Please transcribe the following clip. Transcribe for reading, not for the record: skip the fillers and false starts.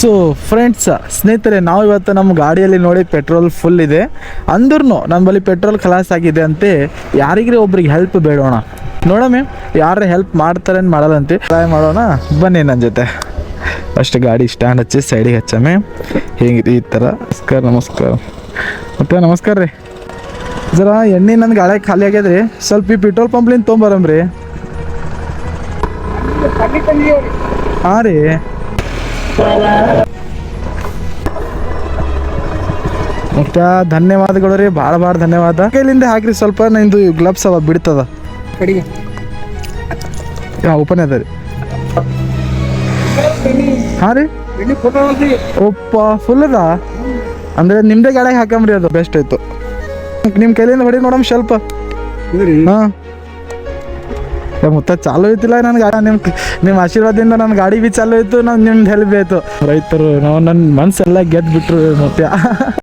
So friends, ಸ್ನೇಹಿತರೆ, ನಾವು ಇವತ್ತು ನಮ್ಮ ಗಾಡಿಯಲ್ಲಿ ನೋಡಿ ಪೆಟ್ರೋಲ್ ಫುಲ್ ಇದೆ ಅಂದ್ರೂ ನಮ್ಮಲ್ಲಿ ಪೆಟ್ರೋಲ್ ಖಲಾಸ್ ಆಗಿದೆ ಅಂತೆ. ಯಾರಿಗ್ರೆ ಒಬ್ರಿಗೆ ಹೆಲ್ಪ್ ಬೇಡೋಣ, ನೋಡಮ್ಮೆ ಯಾರು ಹೆಲ್ಪ್ ಮಾಡ್ತಾರೆ ಮಾಡಲ್ಲಂತೆ. ಟ್ರೈ ಮಾಡೋಣ, ಬನ್ನಿ ನನ್ನ ಜೊತೆ. ಅಷ್ಟು ಗಾಡಿ ಸ್ಟ್ಯಾಂಡ್ ಹಚ್ಚಿ ಸೈಡಿಗೆ ಹಚ್ಚಮ್ಮೆ. ಹಿಂಗೆ ಈ ಥರ ನಮಸ್ಕಾರ ಮತ್ತೆ ನಮಸ್ಕಾರ ರೀ. ಜರ ಎಣ್ಣೆ ನನ್ನ ಗಾಡಿ ಖಾಲಿ ಆಗ್ಯದ್ರಿ, ಸ್ವಲ್ಪ ಈ ಪೆಟ್ರೋಲ್ ಪಂಪ್ಲಿಂದ ತೊಗೊಂಬರಮ್ರಿ. ಹಾಂ ರೀ, ಮತ್ತೆ ಧನ್ಯವಾದಗಳು ರೀ, ಭಾಳ ಧನ್ಯವಾದ. ಕೈಲಿಂದ ಹಾಕ್ರಿ ಸ್ವಲ್ಪ, ನಿಂದು ಗ್ಲಬ್ಸ್ ಅವ ಬಿಡ್ತದ ಕಡೆಗೆ. ಓಪನ್ ಅದ ರೀ. ಹಾಂ ರೀ, ಒಪ್ಪ ಫುಲ್ ಅದ ಅಂದರೆ ನಿಮ್ಮದೇ ಗಾಡಿಗೆ ಹಾಕಮ್ರಿ, ಅದು ಬೆಸ್ಟ್ ಆಯಿತು. ನಿಮ್ಮ ಕೈಲಿಂದ ಹೊಡಿ ನೋಡಮ್ ಸ್ವಲ್ಪ. ಹಾಂ ಮುತ್ತ ಚಾಲು ಐತಿಲ್ಲ ನನ್ನ ಗಾಡಿ. ನಿಮ್ಮ ಆಶೀರ್ವಾದದಿಂದ ನನ್ನ ಗಾಡಿ ಬಿ ಚಾಲು ಇತ್ತು, ನಿಮ್ದು ಹೆಲ್ಪ್ ಆಯಿತು. ರೈತರು ನಾವು ನನ್ನ ಮನಸ್ಸೆಲ್ಲ ಗೆದ್ದು ಬಿಟ್ರು ಮತ್ತೆ.